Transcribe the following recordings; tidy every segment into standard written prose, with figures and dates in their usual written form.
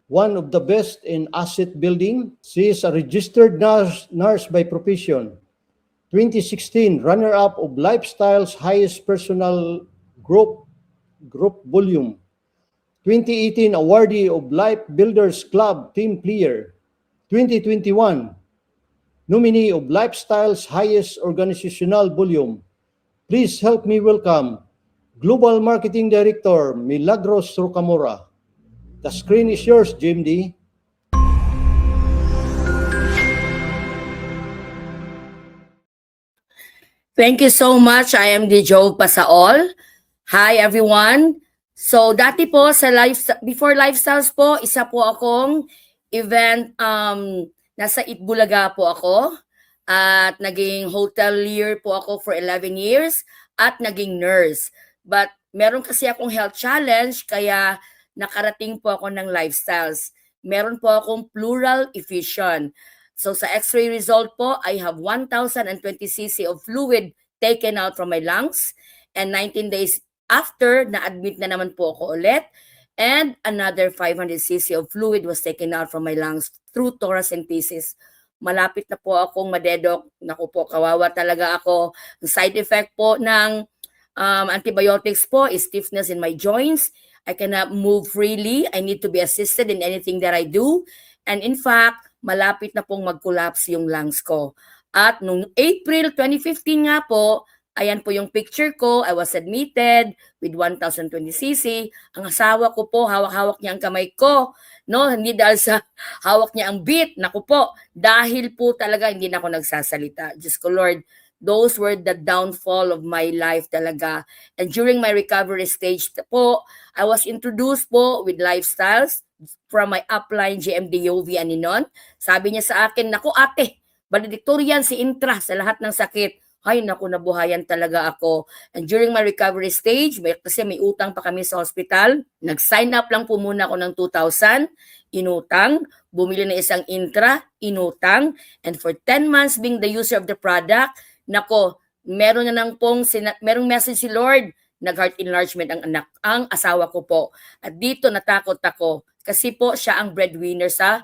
one of the best in asset building. She is a registered nurse by profession. 2016 runner-up of Lifestyle's highest personal group volume. 2018 awardee of Life Builders Club Team Player. 2021 nominee of Lifestyle's highest organizational volume. Please help me welcome Global Marketing Director Milagros Rocamora. The screen is yours, JMD. Thank you so much. I am the Joe Pasaol. Hi everyone. So dati po sa before Lifestyles po, isa po akong event nasa Itbulaga po ako at naging hotelier po ako for 11 years at naging nurse. But meron kasi akong health challenge kaya nakarating po ako ng Lifestyles. Meron po akong pleural effusion. So sa x-ray result po, I have 1,020 cc of fluid taken out from my lungs. And 19 days after, na-admit na naman po ako ulit. And another 500 cc of fluid was taken out from my lungs through thoracentesis. Malapit na po akong madedok. Naku po, kawawa talaga ako. Ang side effect po ng antibiotics po is stiffness in my joints. I cannot move freely. I need to be assisted in anything that I do. And in fact, malapit na pong mag-collapse yung lungs ko. At nung April 2015 nga po, ayan po yung picture ko. I was admitted with 1,020 cc. Ang asawa ko po, hawak-hawak niya ang kamay ko. No, hindi dahil sa hawak niya ang beat. Naku po, dahil po talaga hindi na ako nagsasalita. Diyos ko Lord, those were the downfall of my life talaga. And during my recovery stage po, I was introduced po with Lifestyles from my upline GMD Yovi Aninon. Sabi niya sa akin, naku ate, valedictorian si Intra sa lahat ng sakit. Ay, naku, nabuhayan talaga ako. And during my recovery stage, kasi may utang pa kami sa hospital, nag-sign up lang po muna ako ng 2,000, inutang, bumili ng isang Intra, inutang, and for 10 months being the user of the product, nako, meron na nang pong, merong message si Lord, nag-heart enlargement ang asawa ko po. At dito natakot ako kasi po siya ang breadwinner sa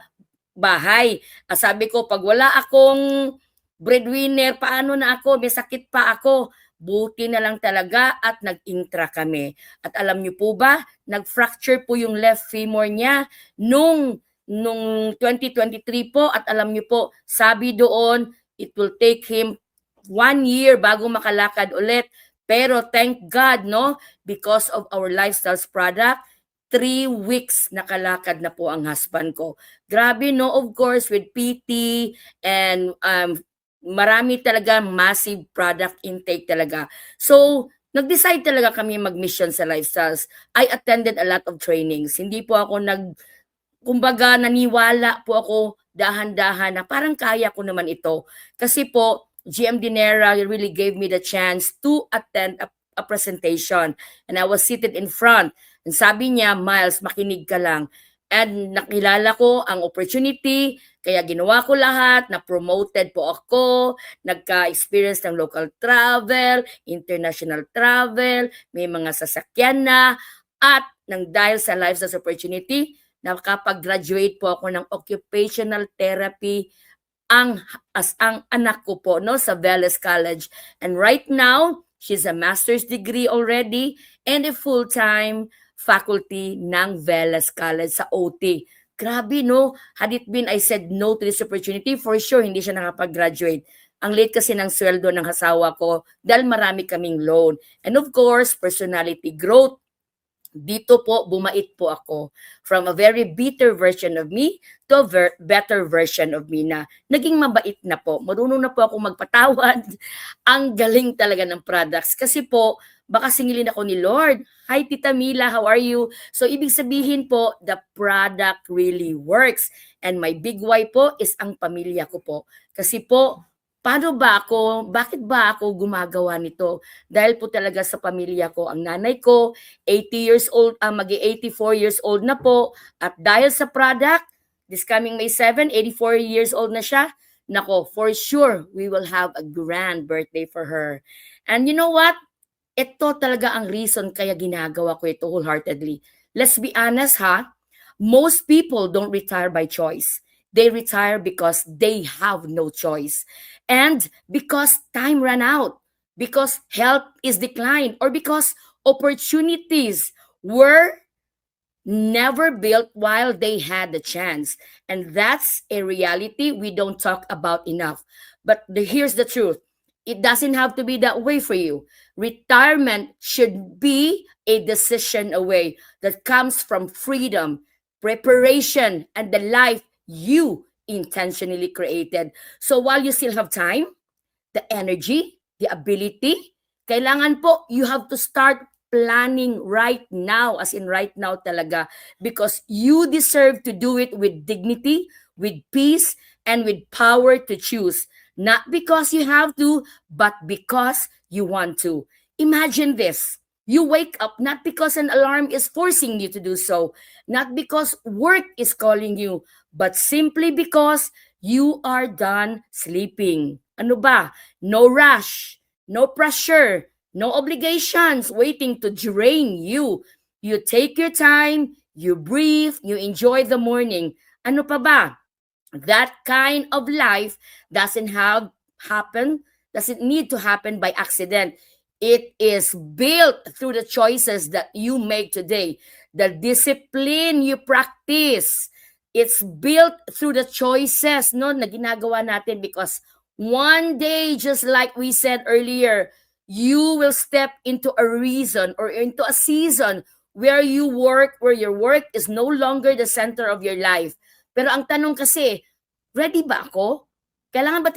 bahay. Sabi ko, pag wala akong breadwinner, paano na ako? May sakit pa ako. Buti na lang talaga at nag-intra kami. At alam niyo po ba, nag-fracture po yung left femur niya nung 2023 po. At alam niyo po, sabi doon, it will take him 1 year bago makalakad ulit. Pero thank God, no? Because of our Lifestyles product, 3 weeks nakalakad na po ang husband ko. Grabe, no? Of course, with PT and marami talaga massive product intake talaga. So, nag-decide talaga kami mag-mission sa Lifestyles. I attended a lot of trainings. Hindi po ako kumbaga naniwala po ako dahan-dahan na parang kaya ko naman ito. Kasi po, GMD Nera really gave me the chance to attend a presentation. And I was seated in front. And sabi niya, Miles, makinig ka lang. And nakilala ko ang opportunity, kaya ginawa ko lahat, na-promoted po ako, nagka-experience ng local travel, international travel, may mga sasakyan na, at nang dahil sa Lifestyles opportunity, nakapag-graduate po ako ng occupational therapy ang anak ko po, no, sa Veles College. And right now, she's a master's degree already and a full-time faculty ng Veles College sa OT. Grabe, no? Had it been I said no to this opportunity, for sure, hindi siya nakapag-graduate. Ang late kasi ng sweldo ng asawa ko dahil marami kaming loan. And of course, personality growth. Dito po, bumait po ako. From a very bitter version of me to a better version of me na naging mabait na po. Marunong na po ako magpatawad. Ang galing talaga ng products. Kasi po, baka singilin ako ni Lord. Hi, Tita Mila, how are you? So, ibig sabihin po, the product really works. And my big why po is ang pamilya ko po. Kasi po, bakit ba ako gumagawa nito? Dahil po talaga sa pamilya ko. Ang nanay ko, 80 years old, mag-84 years old na po. At dahil sa product, this coming May 7, 84 years old na siya. Nako, for sure, we will have a grand birthday for her. And you know what? Ito talaga ang reason kaya ginagawa ko ito wholeheartedly. Let's be honest ha, most people don't retire by choice. They retire because they have no choice. And because time ran out, because health is declined, or because opportunities were never built while they had the chance. And that's a reality we don't talk about enough. But here's the truth. It doesn't have to be that way for you. Retirement should be a decision away that comes from freedom, preparation, and the life you intentionally created. So while you still have time, the energy, the ability, kailangan po, you have to start planning right now, as in right now talaga, because you deserve to do it with dignity, with peace, and with power to choose. Not because you have to, but because you want to. Imagine this. You wake up not because an alarm is forcing you to do so, not because work is calling you, but simply because you are done sleeping. Ano ba? No rush, no pressure, no obligations waiting to drain you. You take your time, you breathe, you enjoy the morning. Ano pa ba? That kind of life doesn't doesn't need to happen by accident. It is built through the choices that you make today, the discipline you practice. It's built through the choices no na ginagawa natin, because one day, just like we said earlier, you will step into a reason or into a season where your work is no longer the center of your life. Pero ang tanong kasi, ready ba ako? Kailangan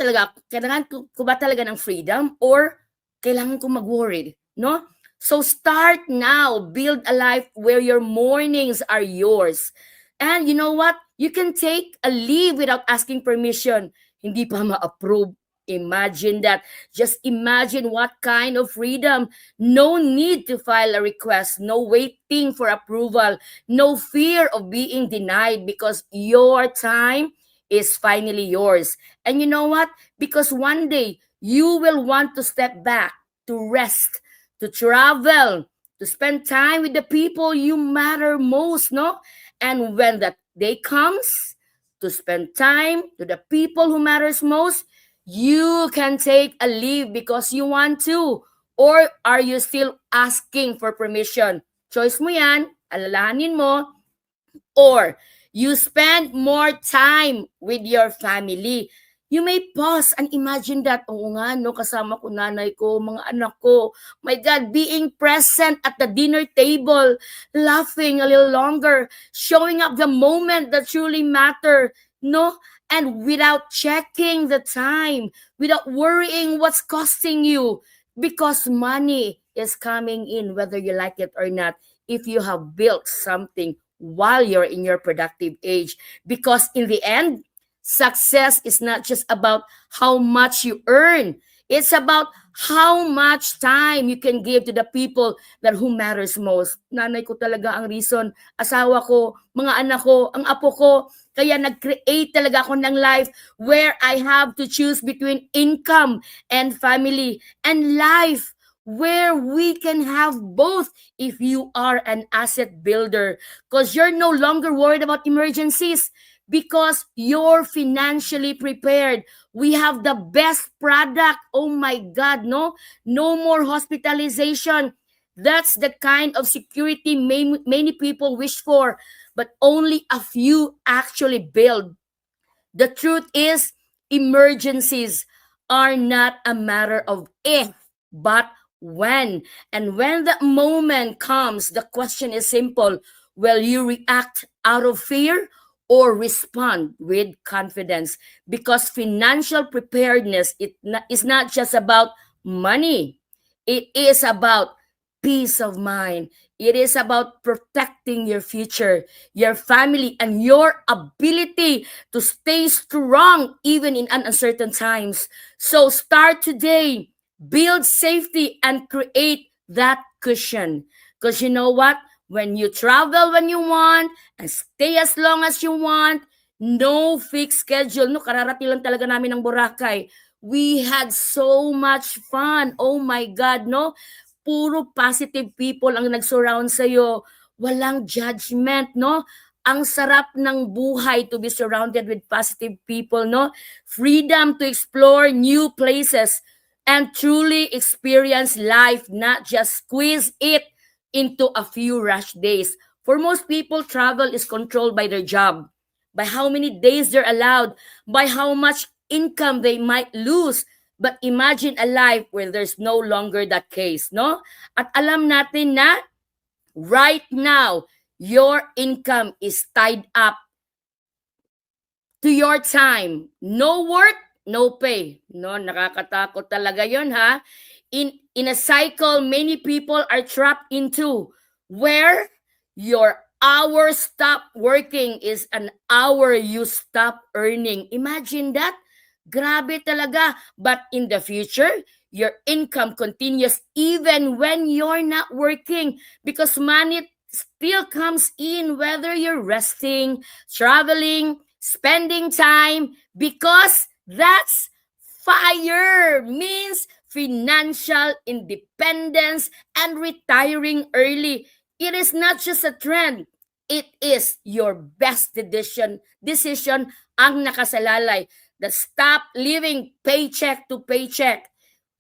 ko ba talaga ng freedom, or kailangan ko mag-worry, no? So start now, build a life where your mornings are yours. And you know what? You can take a leave without asking permission. Hindi pa ma-approve. Imagine that. Just imagine what kind of freedom. No need to file a request. No waiting for approval. No fear of being denied, because your time is finally yours. And you know what? Because one day you will want to step back, to rest, to travel, to spend time with the people you matter most, no? And when that day comes, to spend time to the people who matters most, you can take a leave because you want to. Or are you still asking for permission? Choice mo yan, alalahanin mo. Or you spend more time with your family. You may pause and imagine that, oo nga, no, kasama ko nanay ko, mga anak ko. My God, being present at the dinner table, laughing a little longer, showing up the moment that truly matter, no? And without checking the time, without worrying what's costing you, because money is coming in whether you like it or not, if you have built something while you're in your productive age. Because in the end, success is not just about how much you earn. It's about how much time you can give to the people that who matters most. Nanay ko talaga ang reason, asawa ko, mga anak ko, ang apo ko. Kaya nag-create talaga ako ng life where I have to choose between income and family, and life where we can have both if you are an asset builder, because you're no longer worried about emergencies, because you're financially prepared. We have the best product. Oh my God, no? No more hospitalization. That's the kind of security many people wish for, but only a few actually build. The truth is, emergencies are not a matter of if, but when. And when that moment comes, the question is simple. Will you react out of fear or respond with confidence? Because financial preparedness is not just about money. It is about peace of mind. It is about protecting your future, your family, and your ability to stay strong even in uncertain times. So start today. Build safety and create that cushion. Because you know what? When you travel when you want and stay as long as you want, no fixed schedule. No, kararating lang talaga namin ng Boracay. We had so much fun. Oh my God, no? Puro positive people ang nag-surround sa'yo. Walang judgment, no? ang sarap ng buhay to be surrounded with positive people, no? Freedom to explore new places and truly experience life, not just squeeze it into a few rush days. For most people, travel is controlled by their job, by how many days they're allowed, by how much income they might lose. But imagine a life where there's no longer that case, no? At alam natin na right now, your income is tied up to your time. No work, no pay. No, nakakatakot talaga yon, ha? In a cycle many people are trapped into, where your hour stop working is an hour you stop earning. Imagine that. Grabe talaga. But in the future, your income continues even when you're not working, because money still comes in whether you're resting, traveling, spending time, because that's FIRE, means financial independence and retiring early. It is not just a trend. It is your best decision ang nakasalalay. The stop living paycheck to paycheck.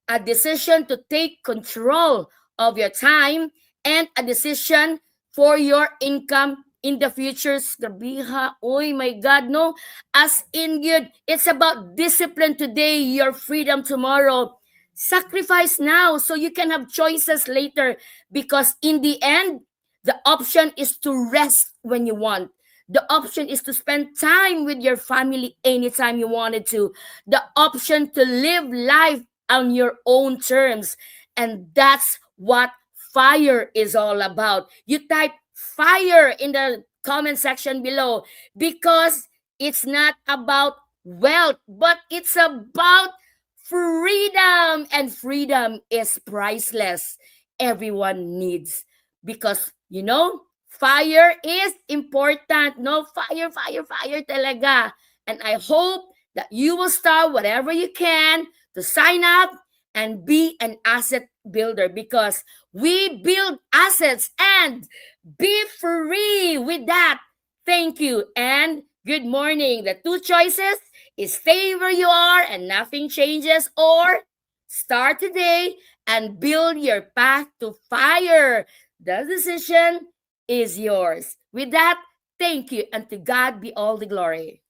A decision to take control of your time and a decision for your income in the future. Grabiha, oy, my God, no? As in good, it's about discipline today, your freedom tomorrow. Sacrifice now so you can have choices later, because in the end, the option is to rest when you want. The option is to spend time with your family anytime you wanted to. The option to live life on your own terms. And that's what FIRE is all about. You type FIRE in the comment section below, because it's not about wealth, but it's about freedom. And freedom is priceless. Everyone needs, because, fire is important. No, fire talaga. And I hope that you will start whatever you can to sign up and be an asset builder, because we build assets and be free with that. Thank you and good morning. The two choices is stay where you are and nothing changes, or start today and build your path to FIRE. The decision is yours. With that, thank you, and to God be all the glory.